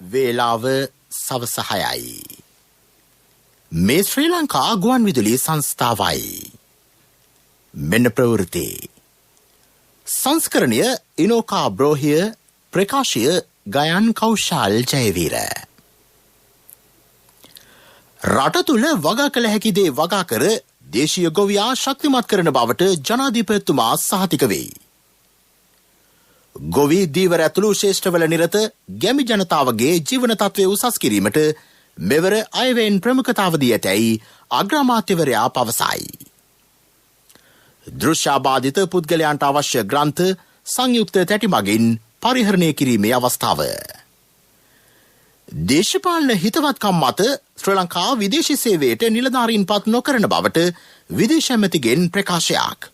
වේලාව සවස 6යි. මේ ශ්‍රී ලංකා ගුවන් විදුලි සංස්ථාවයි. මෙන්න ප්‍රවෘත්ති. සංස්කරණය ඉනෝකා බ්‍රෝහිය, ප්‍රකාශය ගයන් කෞශල් ජයවීර. රට තුළ වගා කළ හැකි දේ වගා කර දේශීය ගොවියා ශක්තිමත් කරන බවට ජනාධිපතිතුමා සහතික වෙයි. ගොවි දීවර ඇතුළු ශේෂ්ඨවල නිරත ගැමි ජනතාවගේ ජීවන තත්ත්වය උසස් කිරීමට මෙවර අයවැයෙන් ප්‍රමුඛතාව දී ඇතැයි අග්‍රාමාත්‍යවරයා පවසයි. දෘශ්‍යාබාධිත පුද්ගලයන්ට අවශ්‍ය ග්‍රන්ථ සංයුක්ත තැටි මගින් පරිහරණය කිරීමේ අවස්ථාව. දේශපාලන හිතවත්කම් මත ශ්‍රී ලංකා විදේශී සේවයට නිලධාරීන් පත් නොකරන බවට විදේශ ඇමතිගෙන් ප්‍රකාශයක්.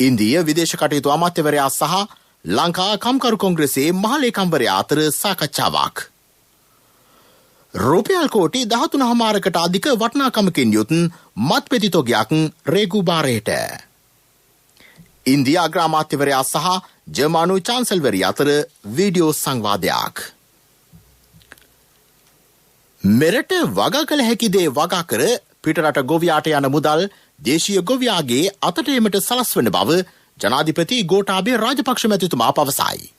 ඉන්දීය විදේශ කටයුතු අමාත්‍යවරයා සහ ලංකා කම්කරු කොංග්‍රසයේ මහලේකම්වරයා අතර සාකච්ඡාවක්. රුපියල් කෝටි 13.5කට අධික වටිනාකමකින් යුත් මත්පෙති තොගයක් රේගු බාරයට. ඉන්දියා අග්‍රාමාත්‍යවරයා සහ ජර්මනු චාන්සල්වරිය අතර වීඩියෝ සංවාදයක්. මෙරට වගා කළ හැකි දේ වගා කර පිටරට ගොවියාට යන මුදල් දේශීය ගොවියාගේ අතට එමට සලස්වන බව ජනාධිපති ගෝඨාභය රාජපක්ෂ මැතිතුමා පවසයි.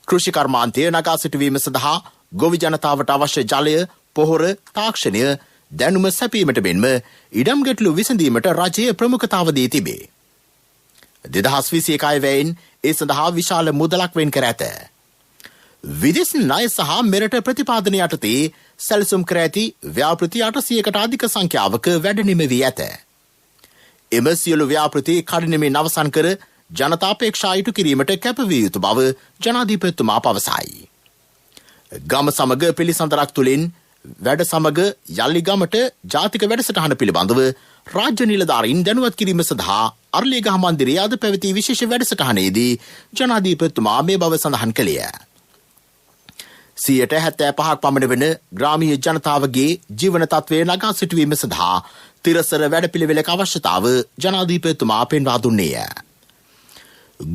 කෘෂි කර්මාන්තය නගා සිටුවීම සඳහා ගොවි ජනතාවට අවශ්‍ය ජලය, පොහොර, තාක්ෂණය, දැනුම සැපීමට මෙන්ම ඉඩම් ගැටලු විසඳීමට රජය ප්‍රමුඛතාව දී තිබේ. 2021 අයවැයෙන් ඒ සඳහා විශාල මුදලක් වෙන් කර ඇත. විදේශ ණය සහ මෙරට ප්‍රතිපාදන යටතේ සැලසුම් කර ඇති ව්‍යාපෘති 800කට අධික සංඛ්‍යාවක වැඩ නිම වී ඇත. එම සියලු ව්‍යාපෘති කඩිනමින් අවසන් කර ජනතා අපේක්ෂා ඉටු කිරීමට කැපවිය යුතු බව ජනාධිපතිතුමා පවසයි. ගම සමග පිළිසඳරක් තුළින් වැඩ සමග යල්ලි ගමට ජාතික වැඩසටහන පිළිබඳව රාජ්‍ය නිලධාරීන් දැනුවත් කිරීම සඳහා අරලියගහ මන්දිරයේ අද පැවති විශේෂ වැඩසටහනේදී ජනාධිපතිතුමා මේ බව සඳහන් කළේය. 75% පමණ වන ග්‍රාමීය ජනතාවගේ ජීවන තත්ත්වය නගා සිටුවීම සඳහා තිරසර වැඩපිළිවෙලක අවශ්‍යතාව ජනාධිපතිතුමා පෙන්වා දුන්නේය.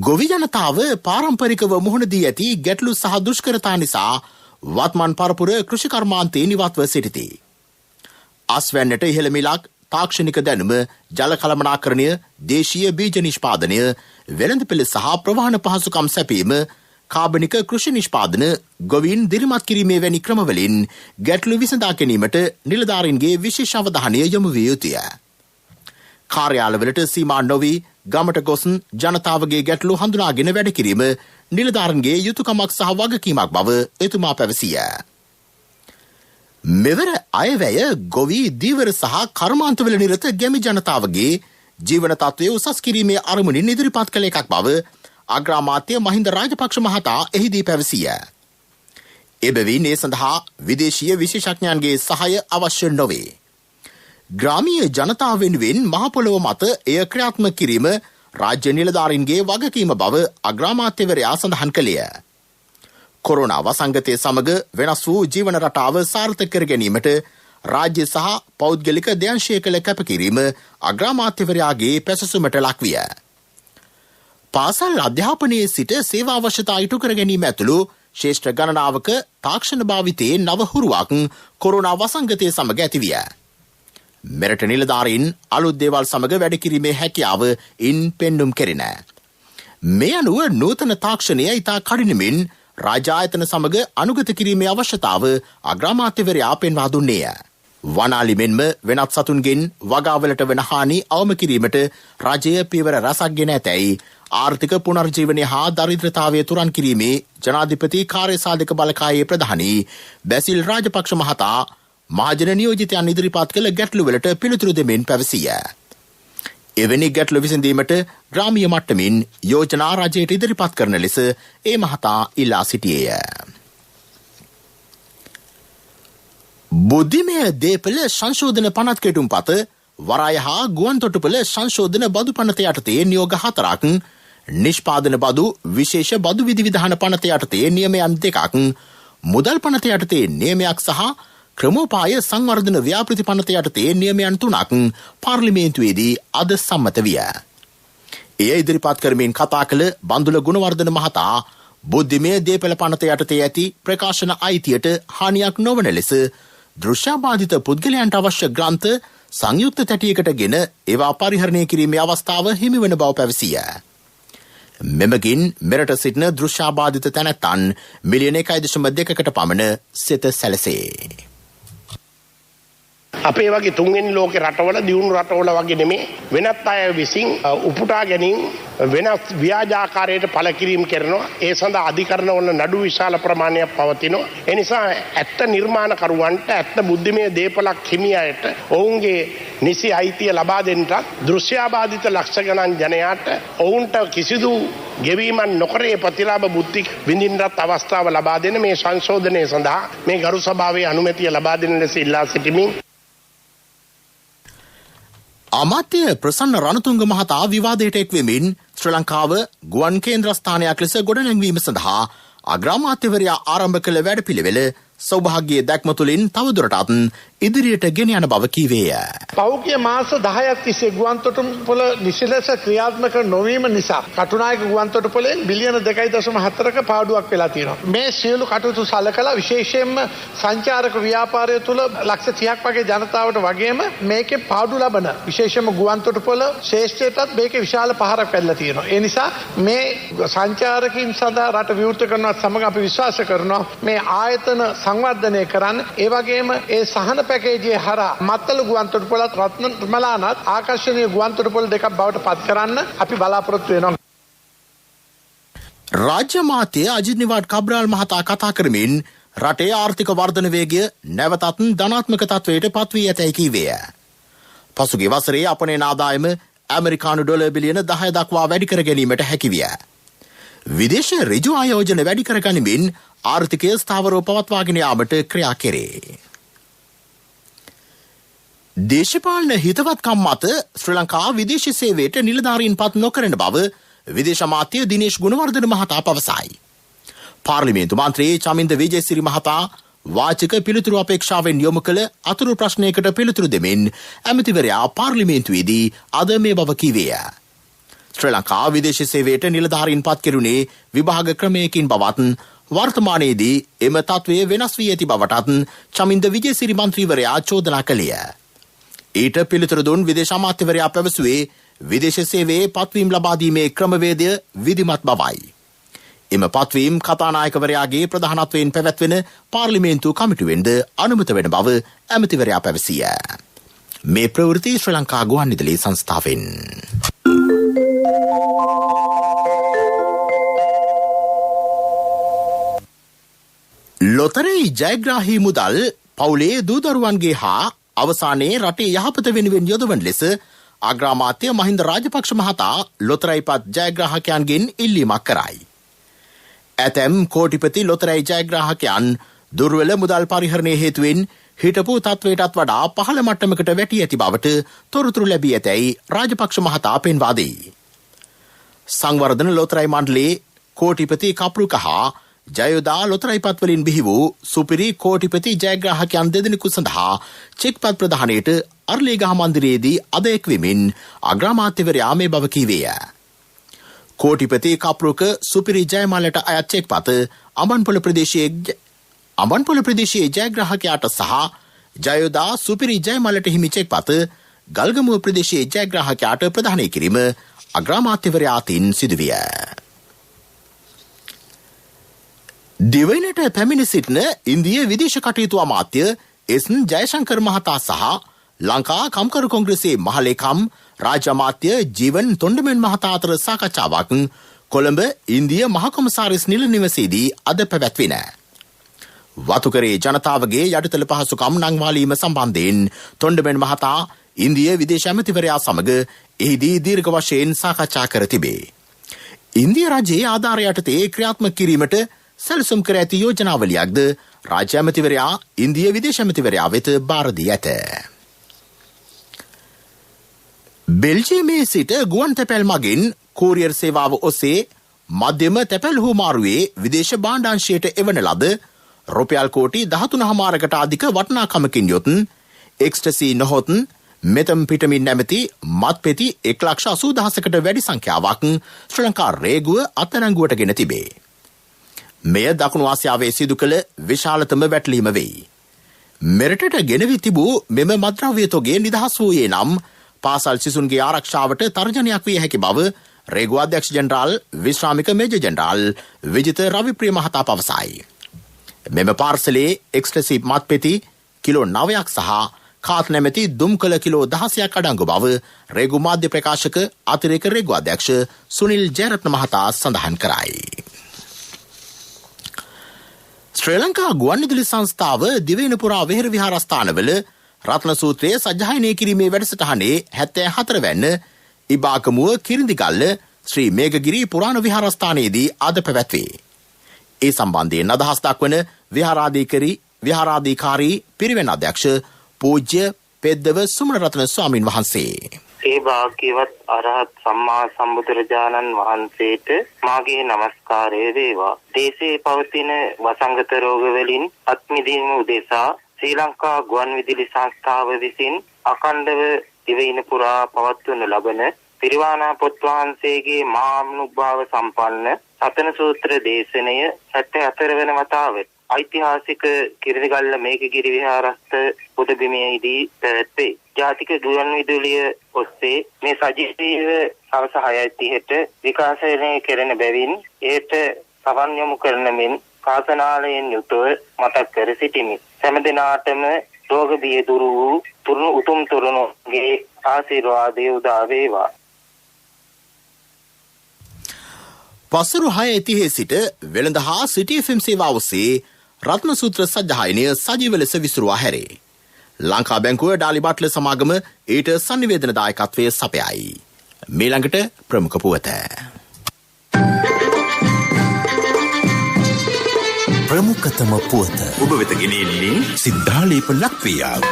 ගොවි ජනතාව පාරම්පරිකව මුහුණ දී ඇති ගැටලු සහ දුෂ්කරතා නිසා වත්මන් පරපුර කෘෂි කර්මාන්තයේ නිවත්ව සිටිති. අස්වැන්නට ඉහළ මිලක්, තාක්ෂණික දැනුම, ජල කළමනාකරණය, දේශීය බීජ නිෂ්පාදනය, වෙළඳපොළ සහ ප්‍රවාහන පහසුකම් සැපීම, කාබනික කෘෂි නිෂ්පාදන, ගොවීන් දිරිමත් කිරීමේ වැනි ක්‍රමවලින් ගැටලු විසඳා ගැනීමට නිලධාරීන්ගේ විශේෂ අවධානය යොමු විය යුතුය. කාර්යාලවලට සීමා නොවී ගමට ගොස් ජනතාවගේ ගැටලු හඳුනාගෙන වැඩ කිරීම නිලධාරීන්ගේ යුතුයකමක් සහ වගකීමක් බව එතුමා පැවසිය. මෙවර අයවැය ගොවි දීවර සහ කර්මාන්තවල නිරත ගැමි ජනතාවගේ ජීවන තත්ත්වය උසස් කිරීමේ අරමුණින් ඉදිරිපත් කළ එකක් බව අග්‍රාමාත්‍ය මහින්ද රාජපක්ෂ මහතා එහිදී පැවසිය. එබැවින් ඒ සඳහා විදේශීය විශේෂඥයන්ගේ සහාය අවශ්‍ය නොවේ. ග්‍රාමීය ජනතාව වෙනුවෙන් මහ පොළොව මත එය ක්‍රියාත්මක කිරීම රාජ්‍ය නිලධාරීන්ගේ වගකීම බව අග්‍රාමාත්‍යවරයා සඳහන් කළේය. කොරෝනා වසංගතය සමග වෙනස් වූ ජීවන රටාව සාර්ථක කර ගැනීමට රාජ්‍ය සහ පෞද්ගලික දෙයන්ශය කළ කැපකිරීම අග්‍රාමාත්‍යවරයාගේ පැසසුමට ලක්විය. පාසල් අධ්‍යාපනයේ සිට සේවා අවශ්‍යතා ඉටු කර ගැනීම ඇතුළු ශේෂ්ඨ ගණනාවක තාක්ෂණ භාවිතයේ නව හුරුවක් කොරෝනා වසංගතය සමග ඇතිවිය. මෙරට නිලධාරීන් අලුත් දේවල් සමග වැඩ කිරීමේ හැකියාව ඉන් පෙන්නුම් කෙරින. මේ අනුව නූතන තාක්ෂණය ඉතා කඩිනමින් රාජ්‍ය ආයතන සමග අනුගත කිරීමේ අවශ්‍යතාව අග්‍රාමාත්‍යවරයා පෙන්වා දුන්නේය. වනාලි මෙන්ම වෙනත් සතුන්ගෙන් වගාවලට වන හානි අවම කිරීමට රජය පියවර රැසක් ගෙන ඇතැයි ආර්ථික පුනර්ජීවනය හා දරිද්‍රතාවය තුරන් කිරීමේ ජනාධිපති කාර්යසාධක බලකායේ ප්‍රධානී බැසිල් රාජපක්ෂ මහතා මහජන නියෝජිතයන් ඉදිරිපත් කළ ගැටලුවලට පිළිතුරු දෙමින් පැවසිය. එවැනි ගැටලු විසඳීමට ග්‍රාමීය මට්ටමින් යෝජනා රජයට ඉදිරිපත් කරන ලෙස ඒ මහතා ඉල්ලා සිටියේය. බුද්ධිමය දේපළ සංශෝධන පනත් කෙටුම්පත වරාය හා ගුවන්තොටුපළ සංශෝධන බදු පනත යටතේ නියෝග 4ක්, නිෂ්පාදන බදු විශේෂ බදු විධිවිධාන පනත යටතේ නියමයන් 2ක්, මුදල් පනත යටතේ නියමයක් සහ ක්‍රමෝපාය සංවර්ධන ව්‍යාපෘති පනත යටතේ නියමයන් 3ක් පාර්ලිමේන්තුවේදී අද සම්මත විය. එය ඉදිරිපත් කරමින් කතා කළ බන්දුල ගුණවර්ධන මහතා බුද්ධිමය දේපල පනත යටතේ ඇති ප්‍රකාශන අයිතියට හානියක් නොවන ලෙස දෘශ්‍යාබාධිත පුද්ගලයන්ට අවශ්‍ය ග්‍රන්ථ සංයුක්ත තැටියකට ගෙන ඒවා පරිහරණය කිරීමේ අවස්ථාව හිමිවන බව පැවසිය. මෙමගින් මෙරට සිටින දෘශ්‍යාබාධිත තැනැත්තන් මිලියන 1.2කට පමණ සිත සැලසේ. අපේ වගේ තුන්වෙනි ලෝක රටවල දියුණු රටවල වගේ නෙමේ වෙනත් අය විසින් උපුටා ගැනීම වෙනස් ව්‍යාජාකාරයට පළ කිරීම කරනවා. ඒ සඳහා අධිකරණවල නඩු විශාල ප්‍රමාණයක් පවතිනවා. ඒ නිසා ඇත්ත නිර්මාණකරුවන්ට ඇත්ත බුද්ධිමය දේපලක් හිමියයට ඔවුන්ගේ නිසි අයිතිය ලබා දෙන්නට දෘශ්‍යාබාධිත ලක්ෂ ගණන් ජනයාට ඔවුන්ට කිසිදු ගෙවීමක් නොකර ඒ ප්‍රතිලාභ බුද්ධි විඳින්නත් අවස්ථාව ලබා දෙන මේ සංශෝධනය සඳහා මේ ගරු සභාවේ අනුමැතිය ලබා දෙන ලෙස ඉල්ලා සිටිමින් අමාත්‍ය ප්‍රසන්න රණතුංග මහතා විවාදයට එක්වෙමින් ශ්‍රී ලංකාව ගුවන් කේන්ද්‍රස්ථානයක් ලෙස ගොඩනැංවීම සඳහා අග්‍රාමාත්‍යවරයා ආරම්භ කළ වැඩපිළිවෙල සෞභාග්‍ය දැක්ම තුළින් තවදුරටත් ඉදිරියට ගෙන යන බව කීවේය. පෞද්ගලික මාස 10ක් තිස්සේ ගුවන්තොටුපොළ නිසිලස ක්‍රියාත්මක නොවීම නිසා කටුනායක ගුවන්තොටුපොළෙන් බිලියන 2.4ක පාඩුවක් වෙලා තියෙනවා. මේ සියලු කටයුතු සලකලා විශේෂයෙන්ම සංචාරක ව්‍යාපාරය තුළ ලක්ෂ 30ක් වගේ ජනතාවට වගේම මේකේ පාඩු ලබන විශේෂයෙන්ම ගුවන්තොටුපොළ ශ්‍රේෂ්ඨයටත් මේකේ විශාල පහරක් පැනලා තියෙනවා. ඒ නිසා මේ සංචාරකින් සඳහා රට විවෘත කරනවත් සමග අපි විශ්වාස කරනවා මේ ආයතන සංවර්ධනය කරන්න. ඒ වගේම ඒ සහන පැකේජයේ හරහා මත්තල ගුවන්තොටුපොළත් රත්නමලානත් ආකර්ෂණීය ගුවන්තොටුපොළ දෙකක් බවට පත් කරන්න අපි බලාපොරොත්තු වෙනවා. රාජ්‍ය මාත්‍ය අජිත් නිවාඩ් කබ්‍රාල් මහතා කතා කරමින් රටේ ආර්ථික වර්ධන වේගය නැවතත් ධනාත්මක තත්වයට පත්වී ඇතැයි කීවේය. පසුගිය වසරේ අපනයන ආදායම ඇමරිකානු ඩොලර් බිලියන 10 දක්වා වැඩි කර ගැනීමට හැකි විය. විදේශ ඍජු ආයෝජන වැඩි කර ගනිමින් ආර්ථිකය ස්ථාවරව පවත්වාගෙන යාමට ක්‍රියා කෙරේ. දේශපාලන හිතවත්කම් මත ශ්‍රී ලංකා විදේශ සේවයට නිලධාරීන් පත් නොකරන බව විදේශ අමාත්‍ය දිනේෂ් ගුණවර්ධන මහතා පවසයි. පාර්ලිමේන්තු මන්ත්‍රී චමින්ද විජේසිරි මහතා වාචික පිළිතුරු අපේක්ෂාවෙන් යොමු කළ අතුරු ප්‍රශ්නයකට පිළිතුරු දෙමින් ඇමතිවරයා පාර්ලිමේන්තුවේදී අද මේ බව කීවේය. ශ්‍රී ලංකා විදේශ සේවයට නිලධාරීන් පත් කෙරුණේ විභාග ක්‍රමයකින් බවත් වර්තමානයේදී එම තත්වය වෙනස් වී ඇති බවටත් චමින්ද විජේසිරි මන්ත්‍රීවරයා චෝදනා කළේය. ඊට පිළිතුරු දුන් විදේශ අමාත්‍යවරයා පැවසුවේ විදේශ සේවයේ පත්වීම් ලබා දීමේ ක්‍රමවේදය විධිමත් බවයි. එම පත්වීම් කතානායකවරයාගේ ප්‍රධානත්වයෙන් පැවැත්වෙන පාර්ලිමේන්තු කමිටුවෙන්ද අනුමත වෙන බව ඇමතිවරයා පැවසිය. මේ ප්‍රවෘත්ති ශ්‍රී ලංකා ගුවන්විදුලි සංස්ථාවෙන්. ලොතරැයි ජයග්‍රාහී මුදල් පවුලේ දූදරුවන්ගේ හා අවසානයේ රටේ යහපත වෙනුවෙන් යොදවන ලෙස අග්‍රාමාත්‍ය මහින්ද රාජපක්ෂ මහතා ලොතරැයිපත් ජයග්‍රාහකයන්ගෙන් ඉල්ලීමක් කරයි. ඇතැම් කෝටිපති ලොතරැයි ජයග්‍රාහකයන් දුර්වල මුදල් පරිහරණය හේතුවෙන් හිටපු තත්වයටත් වඩා පහළ මට්ටමකට වැටී ඇති බවට තොරතුරු ලැබී ඇතැයි රාජපක්ෂ මහතා පෙන්වා දෙයි. සංවර්ධන ලොතරැයි මණ්ඩලයේ කෝටිපති කප්රුක හා ජයෝදා ලොතරැයිපත් වලින් බිහි වූ සුපිරි කෝටිපති ජයග්‍රාහකයන් දෙදෙනෙකු සඳහා චෙක්පත් ප්‍රදානයට අර්ලේගහ මන්දිරයේදී අද එක්වෙමින් අග්‍රාමාත්‍යවරයා මේ බව කීවේය. කෝටිපති කප්රුක සුපිරි ජයමාලට අයත් චෙක්පත අඹන්පොළ ප්‍රදේශයේ ජයග්‍රාහකයාට සහ ජයෝදා සුපිරි ජයමාලට හිමි චෙක්පත ගල්ගමුව ප්‍රදේශයේ ජයග්‍රාහකයාට ප්‍රදානය කිරීම අග්‍රාමාත්‍යවරයා අතින් සිදුවිය. දිවයිනට පැමිණ සිටින ඉන්දිය විදේශ කටයුතු අමාත්‍ය එස්.එන්. ජයශංකර් මහතා සහ ලංකා කම්කරු කොංග්‍රසයේ මහලේකම් රාජ්‍ය අමාත්‍ය ජීවන් තොණ්ඩමන් මහතා අතර සාකච්ඡාවක් කොළඹ ඉන්දිය මහකොමසාරිස් නිල නිවසේදී අද පැවැත්වින. වතුකරේ ජනතාවගේ යටිතල පහසුකම් නංවාලීම සම්බන්ධයෙන් තොණ්ඩමන් මහතා ඉන්දිය විදේශ ඇමතිවරයා සමග එහිදී දීර්ඝ වශයෙන් සාකච්ඡා කර තිබේ. ඉන්දිය රජයේ ආධාර යටතේ ක්‍රියාත්මක කිරීමට සැලසුම් කර ඇති යෝජනාවලියක්ද රාජ්‍ය ඇමතිවරයා ඉන්දිය විදේශ ඇමතිවරයා වෙත බාර දී ඇත. බෙල්ජියමේ සිට ගුවන් තැපැල් මගින් කෝරියර් සේවාව ඔස්සේ මධ්‍යම තැපැල් හුවමාරුවේ විදේශ භාණ්ඩාංශයට එවන ලද රුපියල් කෝටි 13.5කට අධික වටිනාකමකින් යොත් එක්ස්ටසී නොහොත් මෙතම්පිටමින් නැමැති මත්පෙති 1,80,000කට වැඩි සංඛ්‍යාවක් ශ්‍රී ලංකා රේගුව අත්අඩංගුවට ගෙන තිබේ. මෙය දකුණු ආසියාවේ සිදු කළ විශාලතම වැටලීම වෙයි. මෙරටට ගෙනවී තිබූ මෙම මද්‍රව්‍ය තොගේ නිදහස් වූයේ නම් පාසල් සිසුන්ගේ ආරක්ෂාවට තර්ජනයක් විය හැකි බව රේගුව අධ්‍යක්ෂ ජෙනරාල් විශ්‍රාමික මේජර් ජෙනරාල් විජිත රවිප්‍රිය මහතා පවසයි. මෙම පාර්සලේ එක්ස්ට්‍රසිව් මත්පෙති කිලෝ 9ක් සහ කාත් නැමැති දුම්කල කිලෝ 16ක් අඩංගු බව රේගු මාධ්‍ය ප්‍රකාශක අතිරේක රේගු අධ්‍යක්ෂ සුනිල් ජයරත්න මහතා සඳහන් කරයි. ශ්‍රී ලංකා ගුවන්විදුලි සංස්ථාව දිවයින පුරා වෙහෙර විහාරස්ථානවල රත්න සූත්‍රයේ සජ්ජායනය කිරීමේ වැඩසටහනේ 74 වැන්න ඉබාකමුව කිරිඳිගල්ල ශ්‍රී මේඝගිරි පුරාණ විහාරස්ථානයේදී අද පැවැත්වේ. ඒ සම්බන්ධයෙන් අදහස් දක්වන විහාරාධිකාරී පිරිවෙන් අධ්‍යක්ෂ පූජ්‍ය පෙද්දව සුමනරත්න ස්වාමින් වහන්සේ. ඒ භාග්‍යවත් අරහත් සම්මා සම්බුදුරජාණන් වහන්සේට මාගේ නමස්කාරය වේවා. දේශයේ පවතින වසංගත රෝග වලින් අත්මිදීම උදෙසා ශ්‍රී ලංකා ගුවන්විදුලි සංස්ථාව විසින් අඛණ්ඩව දිවයින පුරා පවත්වනු ලබන පිරිවානා පොත් වහන්සේගේ මහානුභාව සම්පන්න රතන සූත්‍ර දේශනය 74 වන වතාවට ඓතිහාසික කිරිඳිගල්ල මේඝගිරි විහාරස්ථ පුදබිමේදී පැවැත්වේ. ජාතික ගුවන්විදුලිය ඔස්සේ මේ සජීවීව සවස 6:30ට විකාශනය කෙරෙන බැවින් ඒට සවන් යොමු කරන මෙන් කාසනාලයෙන් යුතුව මතක් කර සිටිමි. හැම දිනාටම රෝග බිය දුරු වූ උතුම් තුරුණුගේ ආශිර්වාදය උදා වේවා. පසරු 6:30 සිට වෙළඳ හා සිටි FM සේවාව ඔස්සේ රත්න සූත්‍ර සජ්ජායනය සජීව ලෙස විසුරුවා හැරේ. ලංකා බැංකුව ඩාලි බට්ලර් සමාගම ඊට සංනිවේදන දායකත්වයේ සපයයි. මීළඟට ප්‍රමුඛ පුවත. ප්‍රමුඛතම පුවත ඔබ වෙත ගෙනෙන්නේ සිද්ධාලේප ලක්වියාව.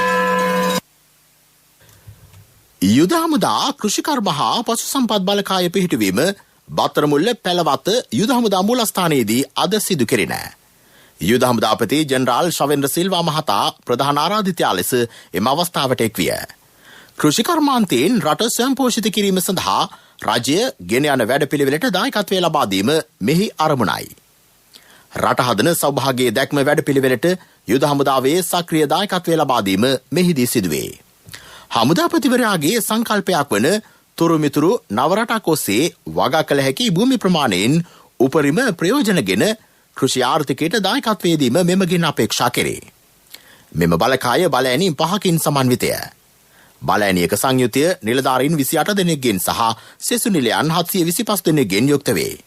යුද හමුදා කෘෂිකර්ම හා පශු සම්පත් බලකාය පිහිටුවීම බත්තරමුල්ල පැලවත යුද හමුදා මූලස්ථානයේදී අද සිදු කෙරිණ. යුද හමුදාපති ජෙනරාල් ශවෙන්ද්‍ර සිල්වා මහතා ප්‍රධාන ආරාධිතයා ලෙස එම අවස්ථාවට එක්විය. කෘෂිකර්මාන්තයෙන් රට ස්වයංපෝෂිත කිරීම සඳහා රජය ගෙන යන වැඩපිළිවෙලට දායකත්වය ලබා දීම මෙහි අරමුණයි. රට හදන සෞභාගයේ දැක්ම වැඩපිළිවෙලට යුද හමුදාවේ සක්‍රිය දායකත්වය ලබා දීම මෙහිදී සිදුවේ. හමුදාපතිවරයාගේ සංකල්පයක් වන තුරුමිතුරු නවරටක් ඔස්සේ වගා කළ හැකි භූමි ප්‍රමාණයෙන් උපරිම ප්‍රයෝජනගෙන කෘෂි ආර්ථිකයට දායකත්වයේදීම මෙමගින් අපේක්ෂා කෙරේ. මෙම බලකාය බලඇණි 5කින් සමන්විතය. බලඇණියක සංයුතිය නිලධාරීන් 28 දෙනෙක්ගෙන් සහ සෙසු නිලයන් 725 දෙනෙක්ගෙන් යුක්ත වේ.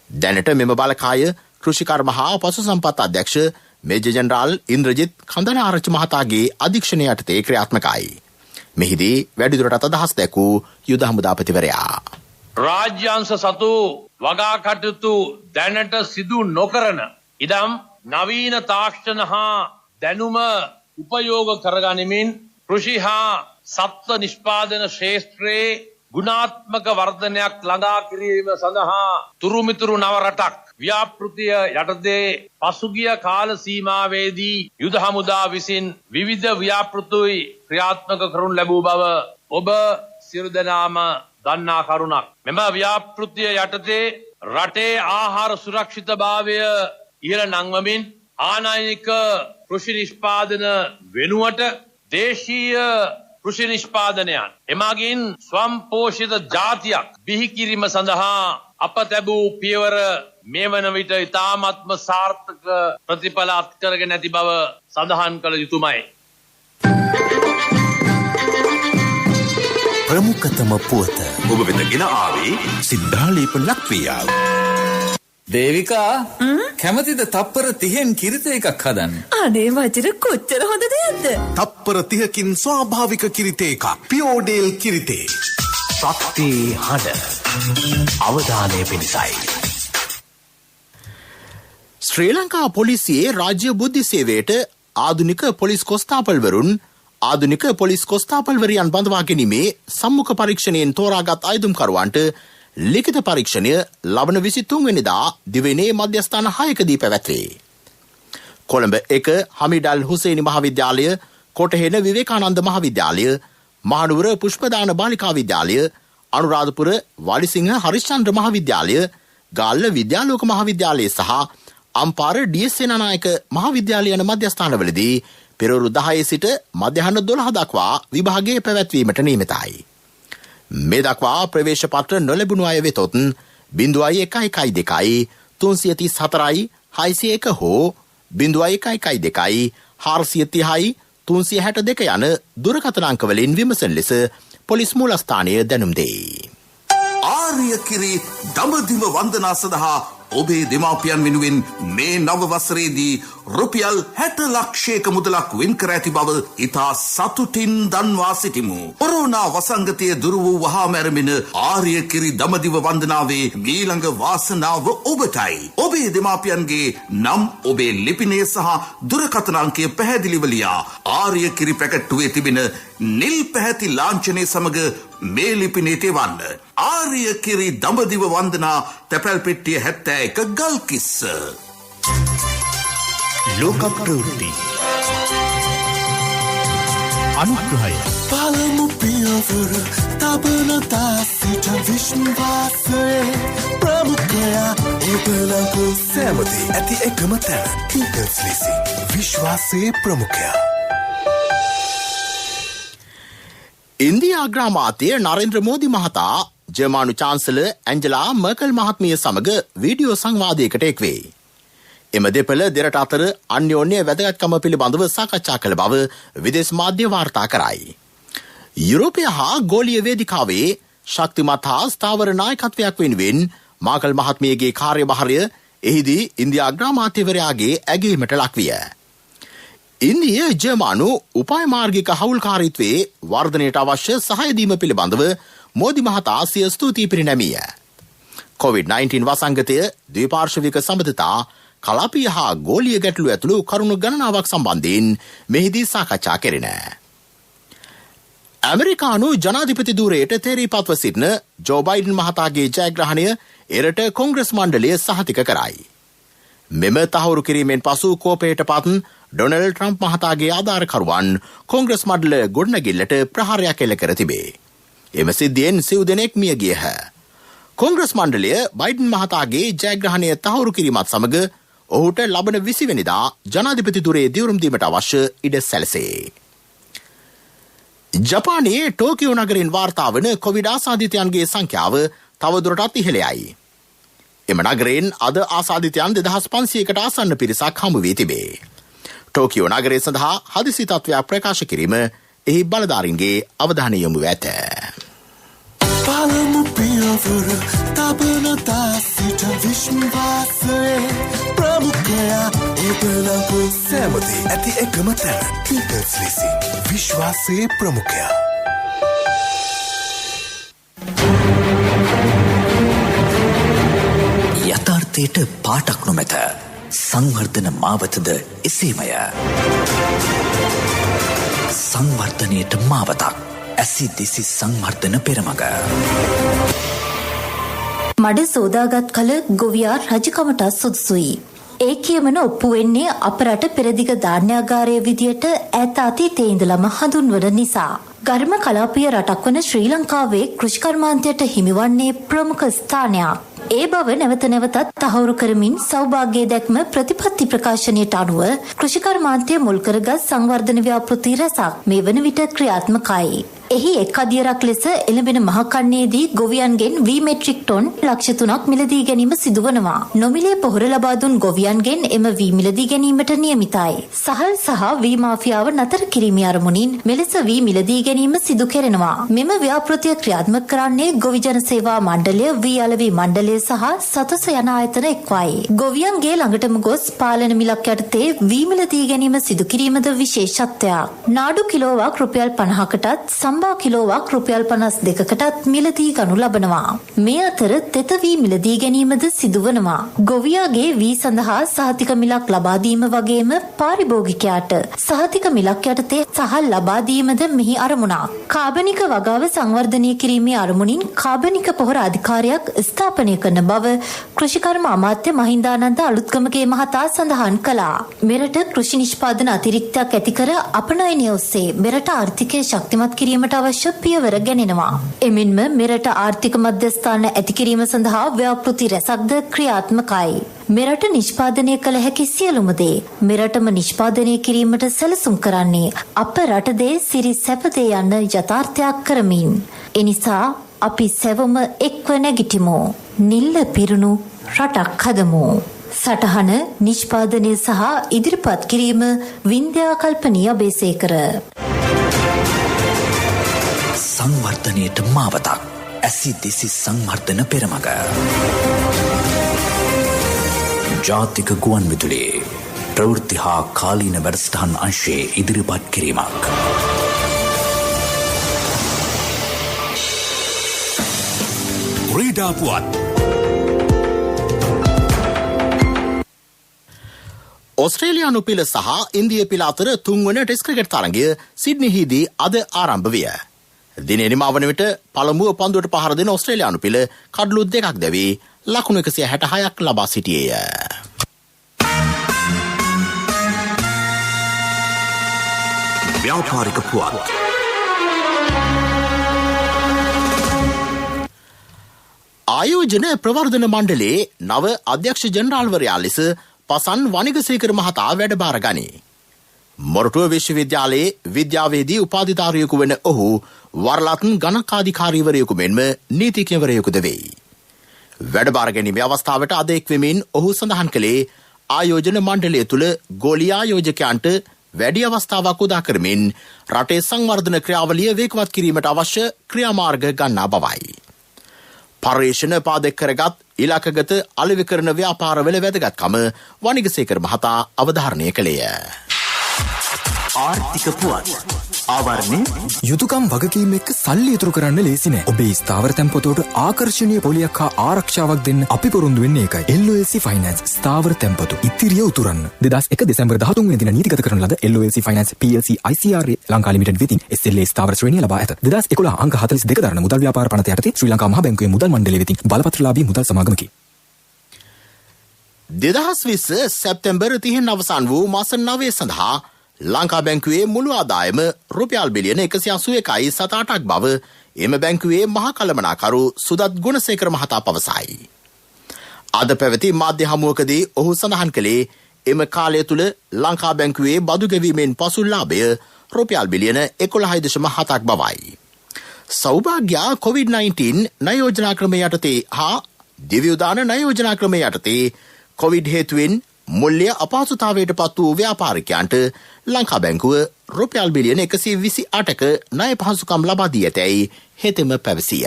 දැනට මෙම බලකාය කෘෂිකර්ම හා පශු සම්පත් අධ්‍යක්ෂ මේජර් ජෙනරාල් ඉන්ද්‍රජිත් කන්දනාරච්චි මහතාගේ අධීක්ෂණය යටතේ ක්‍රියාත්මකයි. මෙහිදී වැඩිදුරටත් අදහස් දැක්වූ යුද හමුදාපතිවරයා. රාජ්‍යංශ සතු වගා කටයුතු දැනට සිදු නොකරන ඉදම් නවීන තාක්ෂණ හා දැනුම උපයෝග කරගනිමින් කෘෂි හා සත්ව නිෂ්පාදන ක්ෂේත්‍රයේ ගුණාත්මක වර්ධනයක් ළඟා කිරීම සඳහා තුරුමිතුරු නව රටක් ව්‍යාපෘතිය යටතේ පසුගිය කාල සීමාවේදී යුද හමුදා විසින් විවිධ ව්‍යාපෘතුයි ක්‍රියාත්මක කරනු ලැබූ බව ඔබ සියලු දෙනාම දන්නා කරුණක්. මෙම ව්‍යාපෘතිය යටතේ රටේ ආහාර සුරක්ෂිතභාවය ඉහළ නංවමින් ආනයනික කෘෂි නිෂ්පාදන වෙනුවට දේශීය කෘෂි නිෂ්පාදනයන් එමගින් ස්වයංපෝෂිත ජාතියක් බිහි කිරීම සඳහා අප තැබූ පියවර මේ වන විට ඉතාමත්ම සාර්ථක ප්‍රතිඵල අත්කරගෙන ඇති බව සඳහන් කළ යුතුමයි. ප්‍රමුඛතම පුවත ඔබ වෙත ගෙන ආවේ සිද්ධාලේප ලක්වියාව. දේවිකා කැමතිද තප්පර 30න් කිරිත එකක් හදන්න? අනේ වචන කොච්චර හොඳ දෙයක්ද? තප්පර 30කින් ස්වාභාවික කිරිත එකක් පියෝඩේල් කිරිතේ. ශක්ති හඬ අවධානය පිණිසයි. ශ්‍රී ලංකා පොලිසියේ රාජ්‍ය බුද්ධි සේවයට ආධුනික පොලිස් කොස්තාපල්වරුන් ආධුනික පොලිස් කොස්තාපල්වරියන් බඳවා ගැනීමේ සම්මුඛ පරීක්ෂණයෙන් තෝරාගත් අයදුම්කරුවන්ට ලිඛිත පරීක්ෂණය ලබන 23 වෙනිදා දිවයිනේ මධ්‍යස්ථාන 6කදී පැවැත්වේ. කොළඹ 1 හමිඩල් හුසේනි මහාවිද්‍යාලය, කොටහෙන විවේකානන්ද මහාවිද්‍යාලය, මහනුවර පුෂ්පදාන බාලිකා විද්‍යාලය, අනුරාධපුර වලිසිංහ හරිශ්චන්ද්‍ර මහාවිද්‍යාලය, ගාල්ල විද්‍යාලෝක මහාවිද්‍යාලය සහ අම්පාර ඩී.එස්. සේනානායක මහාවිද්‍යාලය යන මධ්‍යස්ථානවලදී පෙරවරු 10 සිට මධ්‍යහන 12 දක්වා විභාගයේ පැවැත්වීමට නියමිතයි. මේ දක්වා ප්‍රවේශ පත්‍ර නොලැබුණු අය වෙතොත් 0112 334 601 හෝ 0112 430 362 යන දුරකථන අංකවලින් විමසන ලෙස පොලිස් මූලස්ථානය දැනුම් දෙයි. ආර්ය කිරි දඹදිව වන්දනා සඳහා ඔබේ දෙමාපියන් වෙනුවෙන් මේ නව වසරේදී රුපියල් 60 ලක්ෂයක මුදලක් වෙන් කර ඇති බව ඉතා සතුටින් දන්වා සිටිමු. කොරෝනා වසංගතය දුරු වූ වහාම ඇරඹෙන ආර්ය කිරි දඹදිව වන්දනාවේ ඊළඟ වාසනාව ඔබටයි. ඔබේ දෙමාපියන්ගේ නම් ඔබේ ලිපිනය සහ දුරකථන අංකය පැහැදිලිව ලියා ආර්ය කිරි පැකට්ටුවේ තිබෙන නිල් පැහැති ලාංඡනය සමග මේ ලිපිනයට එවන්න. ආර්ය කිරි දඹදිව වන්දනා තැපැල් පෙට්ටිය 71 ගල්කිස්ස. ලෝක ප්‍රවෘත්ති අනුග්‍රහය පළමු පියවර තබන දාසිට විශ්වාසයේ ප්‍රමුඛයා ඔබලඟ සෑමදී ඇති එකම තැන ටීටල්ස් ලෙසි විශ්වාසයේ ප්‍රමුඛයා. ඉන්දියා අග්‍රාමාත්‍ය නරේන්ද්‍ර මෝදි මහතා ජර්මානු චාන්සලර් ඇන්ජලා මර්කල් මහත්මිය සමග වීඩියෝ සංවාදයකට එක්වේ. එම දෙපළ දෙරට අතර අන්‍යෝන්‍ය වැදගත්කම පිළිබඳව සාකච්ඡා කළ බව විදේශ මාධ්‍ය වාර්තා කරයි. යුරෝපය හා ගෝලීය වේදිකාවේ ශක්තිමත් හා ස්ථාවර නායකත්වයක් වෙනුවෙන් මාකල් මහත්මියගේ කාර්යභාරය එහිදී ඉන්දියා අග්‍රාමාත්‍යවරයාගේ ඇගීමට ලක්විය. ඉන්දිය ජර්මානු උපාය මාර්ගික හවුල්කාරීත්වයේ වර්ධනයට අවශ්‍ය සහාය දීම පිළිබඳව මෝදි මහතා සිය ස්තුතිය පිරිනැමිය. COVID-19 වසංගතය ද්විපාර්ශ්වික සම්බන්ධතා කලාපීය හා ගෝලීය ගැටලු ඇතුළු කරුණු ගණනාවක් සම්බන්ධයෙන් මෙහිදී සාකච්ඡා කෙරෙන. ඇමරිකානු ජනාධිපති ධූරයට තේරීපත්ව සිටින ජෝ බයිඩන් මහතාගේ ජයග්‍රහණය එරට කොංග්‍රස් මණ්ඩලය සහතික කරයි. මෙම තහවුරු කිරීමෙන් පසු කෝපයට පත් ඩොනල්ඩ් ට්‍රම්ප් මහතාගේ ආධාරකරුවන් කොංග්‍රස් මණ්ඩල ගොඩනැගිල්ලට ප්‍රහාරයක් එල්ල කර තිබේ. එම සිද්ධියෙන් සිව් දෙනෙක් මිය ගියහ. කොංග්‍රස් මණ්ඩලය බයිඩන් මහතාගේ ජයග්‍රහණය තහවුරු කිරීමත් සමග ඔහුට ලබන 20 වෙනිදා ජනාධිපති ධුරයේ දියුරුම් දීමට අවශ්‍ය ඉඩ සැලසේ. ජපානයේ ටෝකියෝ නගරයෙන් වාර්තා වන කොවිඩ් ආසාදිතයන්ගේ සංඛ්‍යාව තවදුරටත් ඉහළයයි. එම නගරයෙන් අද ආසාදිතයන් 2500කට ආසන්න පිරිසක් හමු වී තිබේ. ටෝකියෝ නගරය සඳහා හදිසි තත්ත්වයක් ප්‍රකාශ කිරීම එහි බලධාරීන්ගේ අවධානය යොමු ඇත. පළමු පියවර තබන දාසිට විශ්වාසයේ ප්‍රමුඛයා ඔබලඟ සෑමදී ඇති එකම තැන ටීටල්ස් ලෙසි විශ්වාසයේ ප්‍රමුඛයා. යථාර්ථයට පාටක් නොමැත. සංවර්ධන මාවතද එසේමය. සංවර්ධනයට මාවතක්. ඇසි දෙසි සංවර්ධන පෙරමග. මඩ සෝදාගත් කල ගොවියා රජකමට සුදුසුයි. ඒ කියමන ඔප්පු වෙන්නේ අප රට පෙරදිග ධාන්‍යාගාරය විදියට ඈත අතීතයේ ඉඳලම හඳුන්වන නිසා. ගර්ම කලාපීය රටක් වන ශ්‍රී ලංකාවේ කෘෂිකර්මාන්තයට හිමිවන්නේ ප්‍රමුඛ ස්ථානයක්. ඒ බව නැවත නැවතත් තහවුරු කරමින් සෞභාග්‍ය දැක්ම ප්‍රතිපත්ති ප්‍රකාශනයට අනුව කෘෂිකර්මාන්තය මුල් කරගත් සංවර්ධන ව්‍යාපෘති රැසක් මේ වන විට ක්‍රියාත්මකයි. එහි එක් අදියරක් ලෙස එළඹෙන මහකන්නේදී ගොවියන්ගෙන් වී මෙට්‍රික් ටොන් ලක්ෂ 3ක් මිලදී ගැනීම සිදුවනවා. නොමිලේ පොහොර ලබා දුන් ගොවියන්ගෙන් එම වී මිලදී ගැනීමට නියමිතයි. සහල් සහ වී මාෆියාව නතර කිරීමේ අරමුණින් මෙලෙස වී මිලදී ගැනීම සිදු කෙරෙනවා. මෙම ව්‍යාපෘතිය ක්‍රියාත්මක කරන්නේ ගොවි ජන සේවා මණ්ඩලය, වී අලවි මණ්ඩලය සහ සතස යන ආයතන එක්වයි. ගොවියන්ගේ ළඟටම ගොස් පාලන මිලක් යටතේ වී මිලදී ගැනීම සිදු කිරීමද විශේෂත්වයක්. නාඩු කිලෝවක් රුපියල් 50කටත් සම්බා කිලෝවක් රුපියල් 52කටත් මිලදී ගනු ලබනවා. මේ අතර තෙත වී මිලදී ගැනීමද සිදුවනවා. ගොවියාගේ වී සඳහා සහතික මිලක් ලබා දීම වගේම පාරිභෝගිකයාට සහතික මිලක් යටතේ සහල් ලබා දීමද මෙහි අරමුණක්. කාබනික වගාව සංවර්ධනය කිරීමේ අරමුණින් කාබනික පොහොර අධිකාරියක් ස්ථාපනය කරන බව කෘෂිකර්ම අමාත්‍ය මහින්දානන්ද අලුත්ගමගේ මහතා සඳහන් කළා. මෙරට කෘෂි නිෂ්පාදන අතිරික්තයක් ඇති කර අපනයනය ඔස්සේ මෙරට ආර්ථිකය ශක්තිමත් කිරීමට කිරීමට අවශ්‍ය පියවර ගැනෙනවා. එමෙන්ම මෙරට ආර්ථික මධ්‍යස්ථාන ඇති කිරීම සඳහා ව්‍යාපෘති රැසක්ද ක්‍රියාත්මකයි. මෙරට නිෂ්පාදනය කළ හැකි සියලුම දේ මෙරටම නිෂ්පාදනය කිරීමට සැලසුම් කරන්නේ අප රටදේ සිරි සැපදේ යන්න යථාර්ථයක් කරමින්. එනිසා අපි සැවම එක්ව නැගිටිමු. නිල්ල පිරුණු රටක් හදමු. සටහන නිෂ්පාදනය සහ ඉදිරිපත් කිරීම වින්ද්‍යා කල්පනී අබේසේකර. සංවර්ධනයට මාවතක්. ඇසි දෙසි සංවර්ධන පෙරමග. ජාතික ගුවන් විදුලියේ ප්‍රවෘත්ති හා කාලීන වැඩසටහන් අංශයේ ඉදිරිපත් කිරීමක්. ක්‍රීඩා පුවත්. ඔස්ට්‍රේලියානු පිළ සහ ඉන්දිය පිළ අතර තුන්වන ටෙස්ට් ක්‍රිකට් තරගය සිඩ්නිහිදී අද ආරම්භ විය. දිනේ නිමවන විට පළමුව පන්දුවට පහර දෙන ඔස්ට්‍රේලියානු පිළ කඩලු දෙකක් දැවී ලකුණු 166ක් ලබා සිටියේය. ව්‍යාපාරික පුවත්. ආයෝජන ප්‍රවර්ධන මණ්ඩලයේ නව අධ්‍යක්ෂ ජෙනරාල්වරයා ලෙස පසන් වනිගසේකර මහතා වැඩබාර ගනී. මොරටුව විශ්වවිද්‍යාලයේ විද්‍යාවේදී උපාධිධාරියෙකු වන ඔහු වරලත්න් ගණකාධිකාරීවරයෙකු මෙන්ම නීතිඥවරයෙකුද වෙයි. වැඩබාර ගැනීමේ අවස්ථාවට අද එක්වෙමින් ඔහු සඳහන් කළේ ආයෝජන මණ්ඩලය තුළ ගෝලීය ආයෝජකයන්ට වැඩි අවස්ථාවක් උදා කරමින් රටේ සංවර්ධන ක්‍රියාවලිය වේගවත් කිරීමට අවශ්‍ය ක්‍රියාමාර්ග ගන්නා බවයි. පර්යේෂණ පාදක කරගත් ඉලක්කගත අලෙවි කරන ව්‍යාපාරවල වැදගත්කම වනිගසේකර මහතා අවධාරණය කළේය. ආර්ථික පුවත්. ආවරණය යුතුකම් වගකීම් එක්ක සල්ලි ඉතුරු කරන්න ලේසි නෑ. ඔබේ ස්ථාවර තැන්පතෝට ආකර්ෂණීය පොලියක් හා ආරක්ෂාවක් දෙන්න අපි පොරොන්දු වෙන්නේ ඒකයි. LOLC Finance ස්ථාවර තැන්පතු ඉතිරිය උතුරන්න. 2001 දෙසැම්බර් 13 වෙනි දින නීතිගත කරන ලද LOLC Finance PLC ICRA Lanka limited වෙතින් SLA ස්ථාවර ශ්‍රේණිය ලබා ඇත. 2011 අංක 42 දරන මුදල් ව්‍යාපාර පනත යටතේ ශ්‍රී ලංකා මහ බැංකුවේ මුදල් මණ්ඩලය වෙතින් බලපත්‍රලාභී මුදල් සමාගමකි. 2020 සැප්තැම්බර් 30 අවසන් වූ මාස 9 සඳහා ලංකා බැංකුවේ මුළු ආදායම රුපියල් බිලියන 181.78ක් බව එම බැංකුවේ මහා කළමනාකරු සුදත් ගුණසේකර මහතා පවසයි. අද පැවති මාධ්‍ය හමුවකදී ඔහු සඳහන් කළේ එම කාලය තුළ ලංකා බැංකුවේ බදු ගෙවීමෙන් පසු ලාභය රුපියල් බිලියන 11.7ක් බවයි. සෞභාග්‍ය COVID-19 ණය යෝජනා ක්‍රමය යටතේ හා දිව්‍ය උදාන ණය යෝජනා ක්‍රමය යටතේ කොවිඩ් හේතුවෙන් මුල්‍ය අපහසුතාවයට පත් වූ ව්‍යාපාරිකයන්ට ලංකා බැංකුව රුපියල් බිලියන 128ක ණය පහසුකම් ලබා දී ඇතැයි හෙතෙම පැවසිය.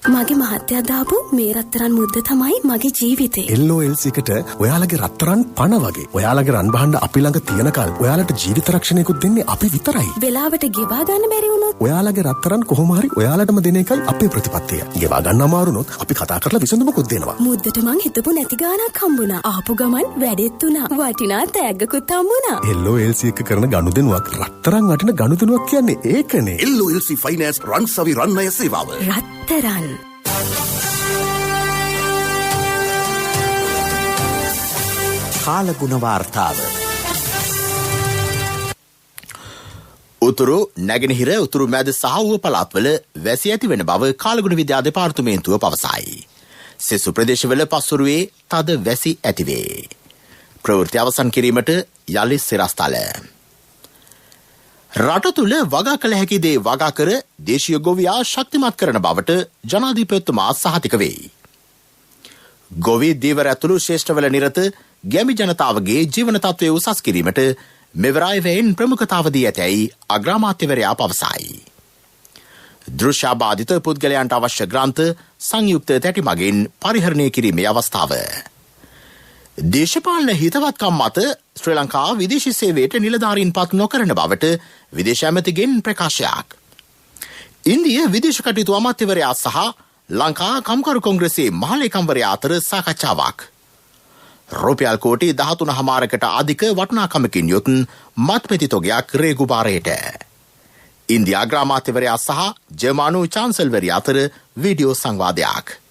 මගේ මහත්තයා දාපු මේ රත්තරන් මුද්ද තමයි මගේ ජීවිතේ. LOLC එකට ඔයාලගේ රත්තරන් පණ වගේ. ඔයාලගේ රන් බහඬ අපි ළඟ තියනකල් ඔයාලට ජීවිත රක්ෂණයකුත් දෙන්නේ අපි විතරයි. වෙලාවට ගෙවා ගන්න බැරි වුණොත් ඔයාලගේ රත්තරන් කොහොම හරි ඔයාලටම දෙන එකයි අපේ ප්‍රතිපත්තිය. ගෙවා ගන්න අමාරුනොත් අපි කතා කරලා විසඳුමකුත් දෙනවා. මුද්දට මං හිතපු නැති ගාණක් හම්බුණා. ආපු ගමන් වැඩෙත් උනා. වටිනා තෑග්ගකුත් හම්බුණා. LOLC එක කරන ගනුදෙනුවක් රත්තරන් වටින ගනුදෙනුවක් කියන්නේ ඒකනේ. LOLC Finance රන්සවි රන්නය සේවාව. රත්තරන් කාලගුණ වාර්තාව. උතුරු නැගෙනහිර උතුරු මැද සහ ඌව පළාත්වල වැසි ඇති වෙන බව කාලගුණ විද්‍යා දෙපාර්තමේන්තුව පවසයි. සෙසු ප්‍රදේශවල පස්වරුවේ තද වැසි ඇතිවේ. ප්‍රවෘත්ති අවසන් කිරීමට යලි සිරස්තල. රට තුළ වගා කළ හැකි දේ වගා කර දේශීය ගොවියා ශක්තිමත් කරන බවට ජනාධිපතිතුමා සහතික වෙයි. ගොවි දීවර ඇතුළු ශ්‍රේෂ්ඨවල නිරත ගැමි ජනතාවගේ ජීවන තත්ත්වය උසස් කිරීමට මෙවර අයවැයෙන් ප්‍රමුඛතාව දී ඇතැයි අග්‍රාමාත්‍යවරයා පවසයි. දෘශ්‍යාබාධිත පුද්ගලයන්ට අවශ්‍ය ග්‍රන්ථ සංයුක්ත තැටි මගින් පරිහරණය කිරීමේ අවස්ථාව. දේශපාලන හිතවත්කම් මත ශ්‍රී ලංකා විදේශී සේවයට නිලධාරීන් පත් නොකරන බවට විදේශ ඇමතිගෙන් ප්‍රකාශයක්. ඉන්දිය විදේශ කටයුතු අමාත්‍යවරයා සහ ලංකා කම්කරු කොංග්‍රසයේ මහලේකම්වරයා අතර සාකච්ඡාවක්. රුපියල් කෝටි 13.5කට අධික වටිනාකමකින් යුත් මත්පැති තොගයක් රේගුබාරයට. ඉන්දියා අග්‍රාමාත්‍යවරයා සහ ජර්මානු චාන්සල්වරියා අතර වීඩියෝ සංවාදයක්.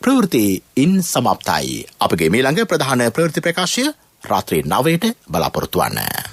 ප්‍රවෘත්ති ඉන් සමාප්තයි. අපගේ මීළඟ ප්‍රධාන ප්‍රවෘත්ති ප්‍රකාශය රාත්‍රී 9ට බලාපොරොත්තු වන්න.